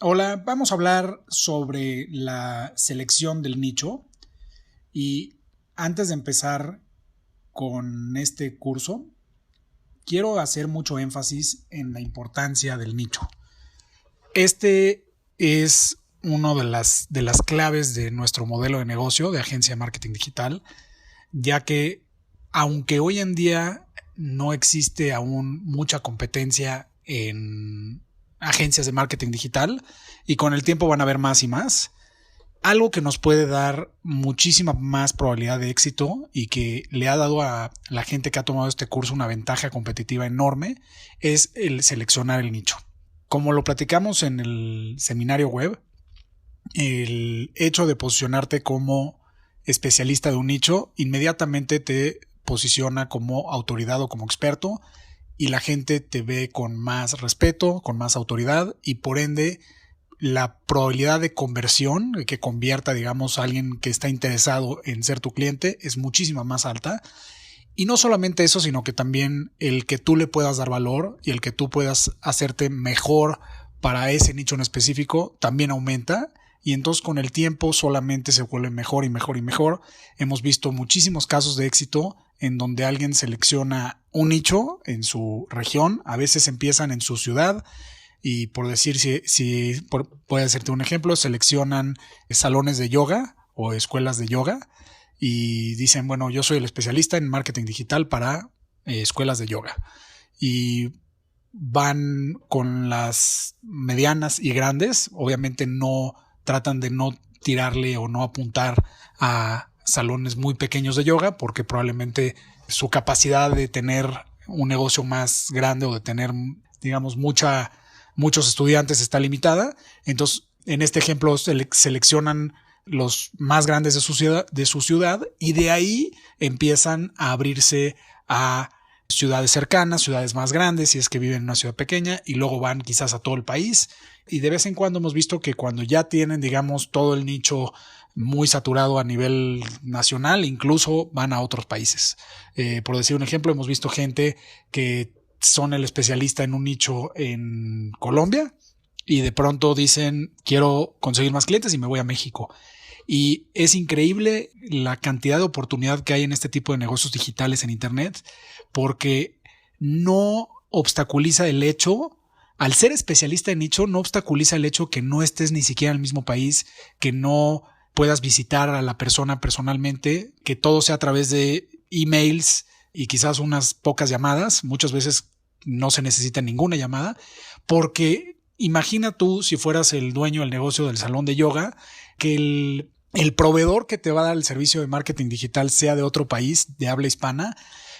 Hola, vamos a hablar sobre la selección del nicho y antes de empezar con este curso, quiero hacer mucho énfasis en la importancia del nicho. Este es una de las claves de nuestro modelo de negocio de agencia de marketing digital, ya que aunque hoy en día no existe aún mucha competencia en agencias de marketing digital y con el tiempo van a haber más y más, algo que nos puede dar muchísima más probabilidad de éxito y que le ha dado a la gente que ha tomado este curso una ventaja competitiva enorme es el seleccionar el nicho. Como lo platicamos en el seminario web, el hecho de posicionarte como especialista de un nicho inmediatamente te posiciona como autoridad o como experto y la gente te ve con más respeto, con más autoridad y por ende la probabilidad de conversión, de que convierta, digamos, a alguien que está interesado en ser tu cliente es muchísima más alta. Y no solamente eso, sino que también el que tú le puedas dar valor y el que tú puedas hacerte mejor para ese nicho en específico también aumenta. Y entonces con el tiempo solamente se vuelve mejor y mejor y mejor. Hemos visto muchísimos casos de éxito en donde alguien selecciona un nicho en su región. A veces empiezan en su ciudad y por decir, puede hacerte un ejemplo, seleccionan salones de yoga o escuelas de yoga y dicen, bueno, yo soy el especialista en marketing digital para escuelas de yoga. Y van con las medianas y grandes, obviamente no tratan de no tirarle o no apuntar a salones muy pequeños de yoga porque probablemente su capacidad de tener un negocio más grande o de tener, digamos, muchos estudiantes está limitada. Entonces, en este ejemplo, seleccionan los más grandes de su ciudad y de ahí empiezan a abrirse a ciudades cercanas, ciudades más grandes, si es que viven en una ciudad pequeña, y luego van quizás a todo el país. Y de vez en cuando hemos visto que cuando ya tienen, digamos, todo el nicho muy saturado a nivel nacional, incluso van a otros países. Por decir un ejemplo, hemos visto gente que son el especialista en un nicho en Colombia y de pronto dicen quiero conseguir más clientes y me voy a México. Y es increíble la cantidad de oportunidad que hay en este tipo de negocios digitales en Internet porque no obstaculiza el hecho, al ser especialista en nicho, no obstaculiza el hecho que no estés ni siquiera en el mismo país, que no puedas visitar a la persona personalmente, que todo sea a través de emails y quizás unas pocas llamadas. Muchas veces no se necesita ninguna llamada, porque imagina tú si fueras el dueño del negocio del salón de yoga, que el proveedor que te va a dar el servicio de marketing digital sea de otro país de habla hispana,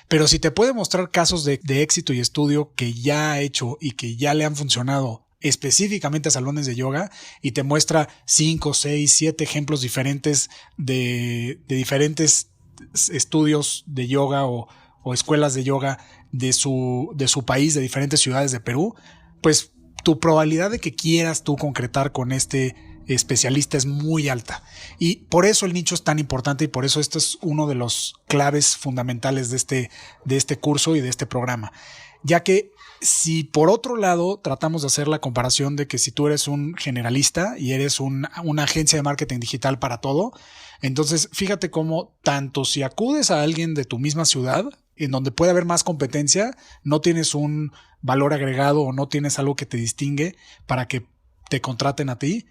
pero si te puede mostrar casos de éxito y estudio que ya ha hecho y que ya le han funcionado específicamente a salones de yoga y te muestra 5, 6, 7 ejemplos diferentes de diferentes estudios de yoga o escuelas de yoga de su país, de diferentes ciudades de Perú, pues tu probabilidad de que quieras tú concretar con este especialista es muy alta. Y por eso el nicho es tan importante y por eso esto es uno de los claves fundamentales de este curso y de este programa. Ya que si por otro lado tratamos de hacer la comparación de que si tú eres un generalista y eres una agencia de marketing digital para todo, entonces fíjate cómo tanto si acudes a alguien de tu misma ciudad, en donde puede haber más competencia, no tienes un valor agregado o no tienes algo que te distingue para que te contraten a ti.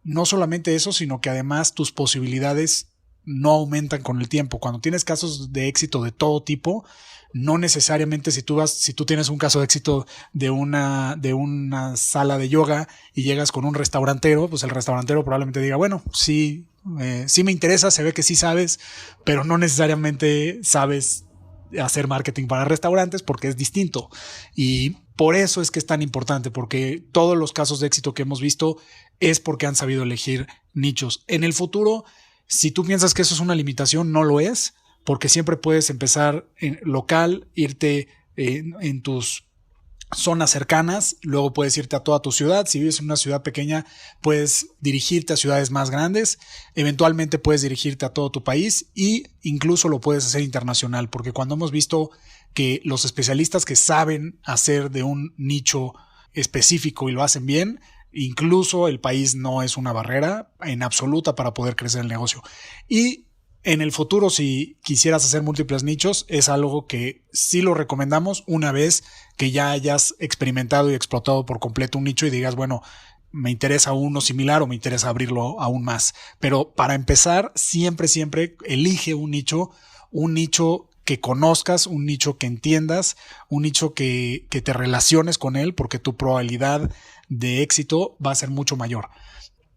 No solamente eso, sino que además tus posibilidades no aumentan con el tiempo. Cuando tienes casos de éxito de todo tipo, no necesariamente si tú tienes un caso de éxito de una sala de yoga y llegas con un restaurantero, pues el restaurantero probablemente diga, bueno, sí me interesa, se ve que sí sabes, pero no necesariamente sabes hacer marketing para restaurantes porque es distinto. Y por eso es que es tan importante, porque todos los casos de éxito que hemos visto es porque han sabido elegir nichos. En el futuro, si tú piensas que eso es una limitación, no lo es, porque siempre puedes empezar en local, irte en tus zonas cercanas, luego puedes irte a toda tu ciudad. Si vives en una ciudad pequeña, puedes dirigirte a ciudades más grandes, eventualmente puedes dirigirte a todo tu país e incluso lo puedes hacer internacional, porque cuando hemos visto que los especialistas que saben hacer de un nicho específico y lo hacen bien, Incluso el país no es una barrera en absoluta para poder crecer el negocio. Y en el futuro, si quisieras hacer múltiples nichos, es algo que sí lo recomendamos una vez que ya hayas experimentado y explotado por completo un nicho y digas, bueno, me interesa uno similar o me interesa abrirlo aún más. Pero para empezar, siempre elige un nicho que conozcas, un nicho que entiendas, un nicho que te relaciones con él, porque tu probabilidad de éxito va a ser mucho mayor.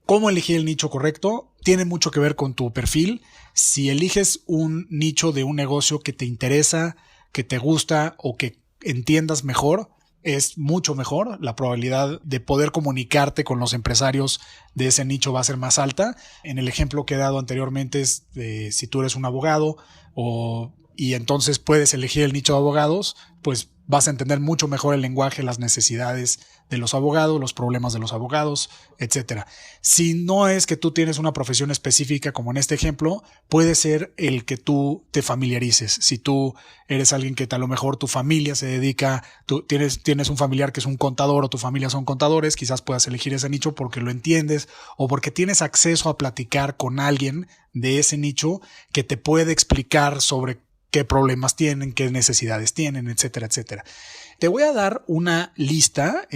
¿Cómo elegir el nicho correcto? Tiene mucho que ver con tu perfil. Si eliges un nicho de un negocio que te interesa, que te gusta o que entiendas mejor, es mucho mejor. La probabilidad de poder comunicarte con los empresarios de ese nicho va a ser más alta. En el ejemplo que he dado anteriormente es de si tú eres un abogado y entonces puedes elegir el nicho de abogados, pues vas a entender mucho mejor el lenguaje, las necesidades de los abogados, los problemas de los abogados, etcétera. Si no es que tú tienes una profesión específica, como en este ejemplo, puede ser el que tú te familiarices. Si tú eres alguien que a lo mejor tu familia se dedica, tú tienes un familiar que es un contador o tu familia son contadores, quizás puedas elegir ese nicho porque lo entiendes o porque tienes acceso a platicar con alguien de ese nicho que te puede explicar sobre qué problemas tienen, qué necesidades tienen, etcétera, etcétera. Te voy a dar una lista.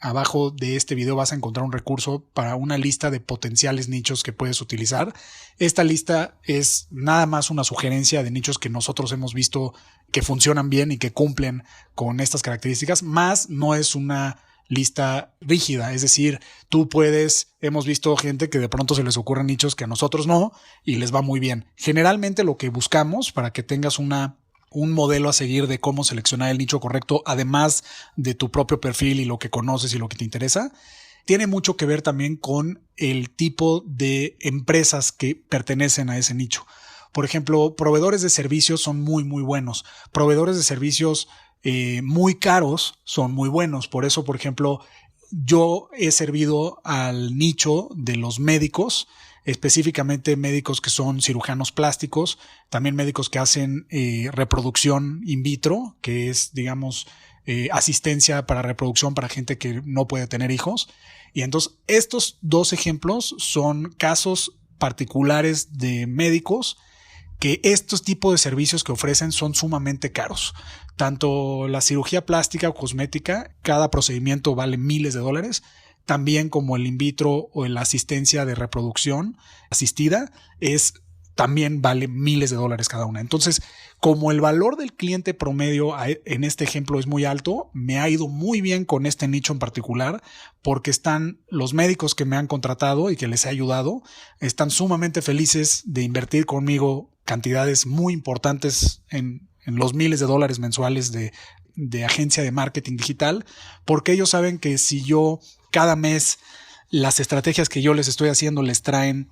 Abajo de este video vas a encontrar un recurso para una lista de potenciales nichos que puedes utilizar. Esta lista es nada más una sugerencia de nichos que nosotros hemos visto que funcionan bien y que cumplen con estas características, más no es una lista rígida, es decir, hemos visto gente que de pronto se les ocurren nichos que a nosotros no y les va muy bien. Generalmente lo que buscamos para que tengas un modelo a seguir de cómo seleccionar el nicho correcto, además de tu propio perfil y lo que conoces y lo que te interesa, tiene mucho que ver también con el tipo de empresas que pertenecen a ese nicho. Por ejemplo, proveedores de servicios son muy, muy buenos. Proveedores de servicios muy caros son muy buenos. Por eso, por ejemplo, yo he servido al nicho de los médicos, específicamente médicos que son cirujanos plásticos, también médicos que hacen reproducción in vitro, que es, digamos, asistencia para reproducción para gente que no puede tener hijos. Y entonces estos dos ejemplos son casos particulares de médicos que estos tipos de servicios que ofrecen son sumamente caros. Tanto la cirugía plástica o cosmética, cada procedimiento vale miles de dólares, también como el in vitro o la asistencia de reproducción asistida también vale miles de dólares cada una. Entonces, como el valor del cliente promedio en este ejemplo es muy alto, me ha ido muy bien con este nicho en particular porque están los médicos que me han contratado y que les he ayudado, están sumamente felices de invertir conmigo cantidades muy importantes en los miles de dólares mensuales de agencia de marketing digital, porque ellos saben que si yo cada mes las estrategias que yo les estoy haciendo les traen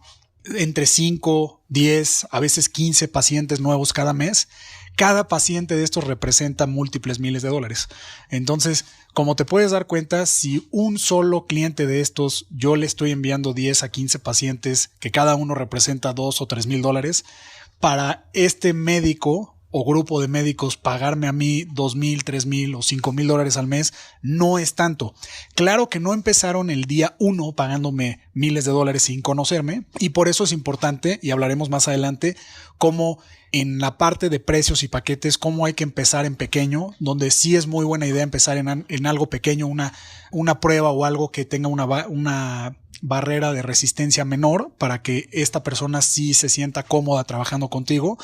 entre 5, 10, a veces 15 pacientes nuevos cada mes, cada paciente de estos representa múltiples miles de dólares. Entonces, como te puedes dar cuenta, si un solo cliente de estos yo le estoy enviando 10 a 15 pacientes que cada uno representa 2 o 3 mil dólares, para este médico o grupo de médicos pagarme a mí 2,000, 3,000 o 5,000 dólares al mes no es tanto. Claro que no empezaron el día 1 pagándome miles de dólares sin conocerme y por eso es importante, y hablaremos más adelante, cómo en la parte de precios y paquetes, cómo hay que empezar en pequeño, donde sí es muy buena idea empezar en algo pequeño, una prueba o algo que tenga una barrera de resistencia menor para que esta persona sí se sienta cómoda trabajando contigo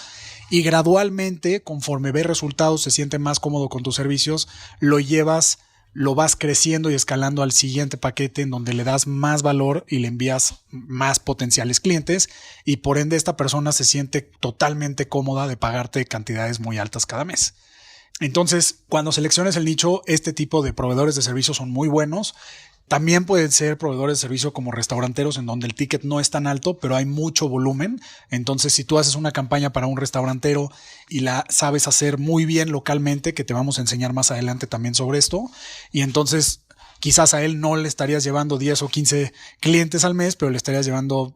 y gradualmente, conforme ve resultados, se siente más cómodo con tus servicios, lo vas creciendo y escalando al siguiente paquete en donde le das más valor y le envías más potenciales clientes y por ende esta persona se siente totalmente cómoda de pagarte cantidades muy altas cada mes. Entonces, cuando selecciones el nicho, este tipo de proveedores de servicios son muy buenos. También pueden ser proveedores de servicio como restauranteros en donde el ticket no es tan alto, pero hay mucho volumen. Entonces, si tú haces una campaña para un restaurantero y la sabes hacer muy bien localmente, que te vamos a enseñar más adelante también sobre esto, y entonces quizás a él no le estarías llevando 10 o 15 clientes al mes, pero le estarías llevando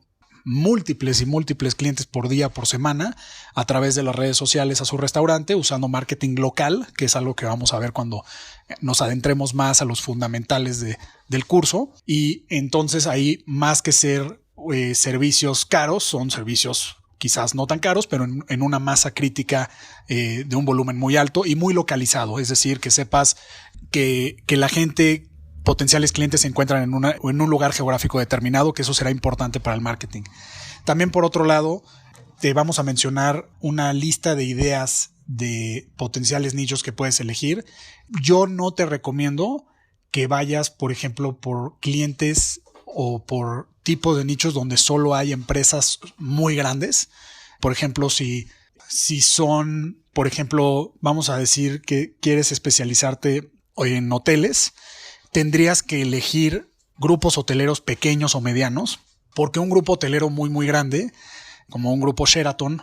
múltiples y múltiples clientes por día, por semana, a través de las redes sociales a su restaurante, usando marketing local, que es algo que vamos a ver cuando nos adentremos más a los fundamentales del curso. Y entonces ahí, más que ser servicios caros, son servicios quizás no tan caros, pero en una masa crítica de un volumen muy alto y muy localizado. Es decir, que sepas que la gente, potenciales clientes, se encuentran en un lugar geográfico determinado, que eso será importante para el marketing. También, por otro lado, te vamos a mencionar una lista de ideas de potenciales nichos que puedes elegir. Yo no te recomiendo que vayas, por ejemplo, por clientes o por tipo de nichos donde solo hay empresas muy grandes. Por ejemplo, si son, por ejemplo, vamos a decir que quieres especializarte en hoteles, tendrías que elegir grupos hoteleros pequeños o medianos, porque un grupo hotelero muy, muy grande, como un grupo Sheraton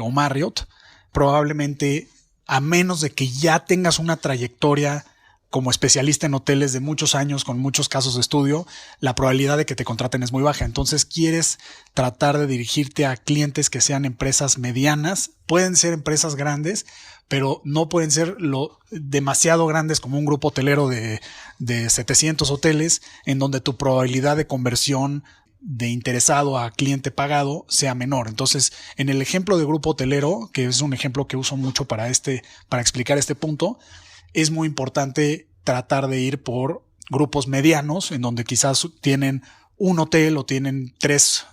o Marriott, probablemente, a menos de que ya tengas una trayectoria como especialista en hoteles de muchos años, con muchos casos de estudio, la probabilidad de que te contraten es muy baja. Entonces quieres tratar de dirigirte a clientes que sean empresas medianas. Pueden ser empresas grandes, pero no pueden ser demasiado grandes como un grupo hotelero de 700 hoteles, en donde tu probabilidad de conversión de interesado a cliente pagado sea menor. Entonces, en el ejemplo de grupo hotelero, que es un ejemplo que uso mucho para explicar este punto, es muy importante tratar de ir por grupos medianos, en donde quizás tienen un hotel o tienen tres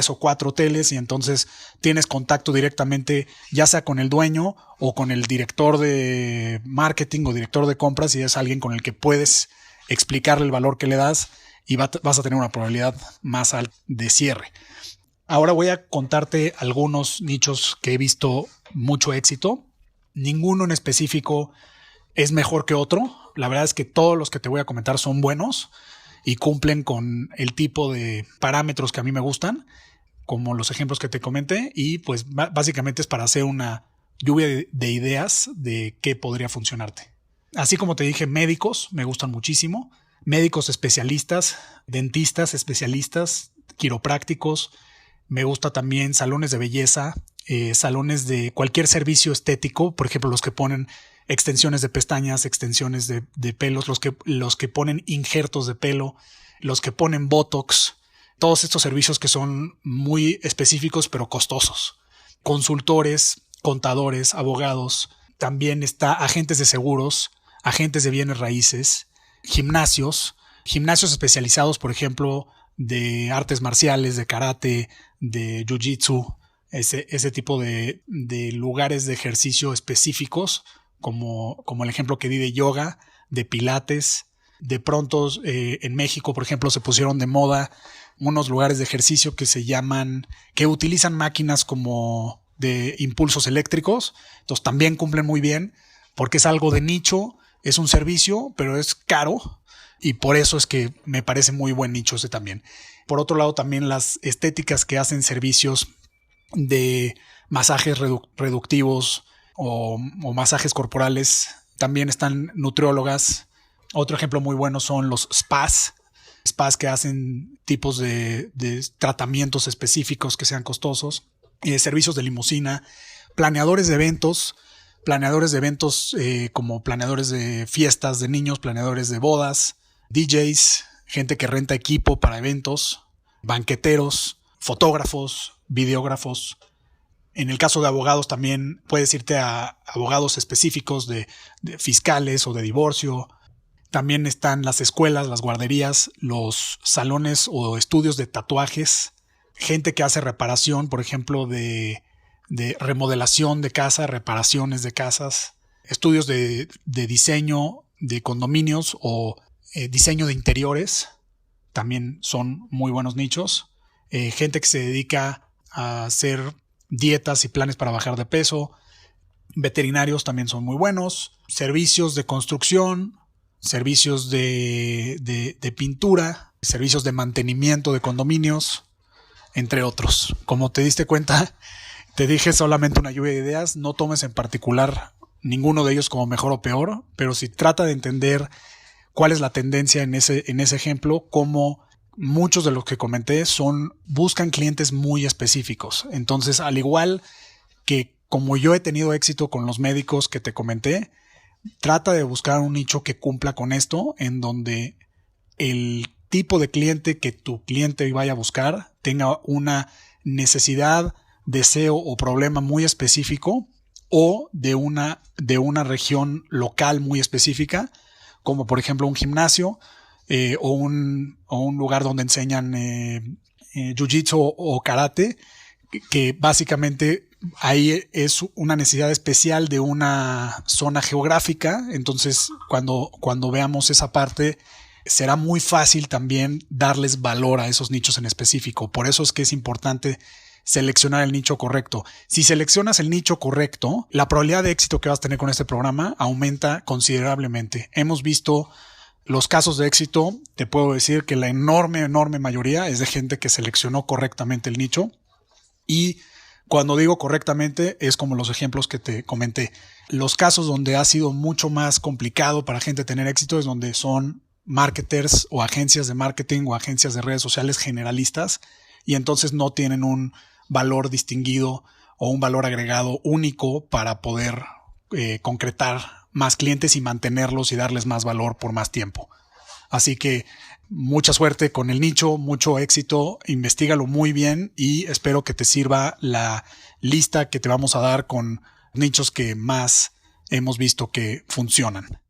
o cuatro hoteles, y entonces tienes contacto directamente ya sea con el dueño o con el director de marketing o director de compras, y es alguien con el que puedes explicarle el valor que le das y vas a tener una probabilidad más alta de cierre. Ahora voy a contarte algunos nichos que he visto mucho éxito. Ninguno en específico es mejor que otro. La verdad es que todos los que te voy a comentar son buenos y cumplen con el tipo de parámetros que a mí me gustan, como los ejemplos que te comenté, y pues básicamente es para hacer una lluvia de ideas de qué podría funcionarte. Así como te dije, médicos me gustan muchísimo, médicos especialistas, dentistas especialistas, quiroprácticos. Me gusta también salones de belleza, salones de cualquier servicio estético, por ejemplo, los que ponen extensiones de pestañas, extensiones de pelos, los que ponen injertos de pelo, los que ponen Botox, todos estos servicios que son muy específicos pero costosos. Consultores, contadores, abogados, también está agentes de seguros, agentes de bienes raíces, gimnasios especializados, por ejemplo, de artes marciales, de karate, de jiu-jitsu, ese tipo de lugares de ejercicio específicos, como el ejemplo que di de yoga, de pilates. De pronto en México, por ejemplo, se pusieron de moda unos lugares de ejercicio que utilizan máquinas como de impulsos eléctricos. Entonces también cumplen muy bien, porque es algo de nicho, es un servicio, pero es caro, y por eso es que me parece muy buen nicho ese también. Por otro lado, también las estéticas que hacen servicios de masajes reductivos o masajes corporales. También están nutriólogas. Otro ejemplo muy bueno son los spas que hacen tipos de tratamientos específicos que sean costosos. Servicios de limusina, planeadores de eventos como planeadores de fiestas de niños, planeadores de bodas, DJs, gente que renta equipo para eventos, banqueteros, fotógrafos, videógrafos. En el caso de abogados también puedes irte a abogados específicos de fiscales o de divorcio. También están las escuelas, las guarderías, los salones o estudios de tatuajes, gente que hace reparación, por ejemplo, de remodelación de casa, reparaciones de casas, estudios de diseño de condominios o diseño de interiores, también son muy buenos nichos. Gente que se dedica a hacer dietas y planes para bajar de peso. Veterinarios también son muy buenos. Servicios de construcción, servicios de pintura, servicios de mantenimiento de condominios, entre otros. Como te diste cuenta, te dije solamente una lluvia de ideas. No tomes en particular ninguno de ellos como mejor o peor, pero sí trata de entender cuál es la tendencia en ese ejemplo, cómo muchos de los que comenté buscan clientes muy específicos. Entonces, al igual que como yo he tenido éxito con los médicos que te comenté, trata de buscar un nicho que cumpla con esto, en donde el tipo de cliente que tu cliente vaya a buscar tenga una necesidad, deseo o problema muy específico, o de una región local muy específica, como por ejemplo un gimnasio o un lugar donde enseñan jiu-jitsu o karate, que básicamente ahí es una necesidad especial de una zona geográfica. Entonces, cuando veamos esa parte, será muy fácil también darles valor a esos nichos en específico. Por eso es que es importante seleccionar el nicho correcto. Si seleccionas el nicho correcto, la probabilidad de éxito que vas a tener con este programa aumenta considerablemente. Hemos visto los casos de éxito. Te puedo decir que la enorme mayoría es de gente que seleccionó correctamente el nicho. Y cuando digo correctamente, es como los ejemplos que te comenté. Los casos donde ha sido mucho más complicado para gente tener éxito es donde son marketers o agencias de marketing o agencias de redes sociales generalistas, y entonces no tienen un valor distinguido o un valor agregado único para poder concretar más clientes y mantenerlos y darles más valor por más tiempo. Así que mucha suerte con el nicho, mucho éxito, investígalo muy bien y espero que te sirva la lista que te vamos a dar con nichos que más hemos visto que funcionan.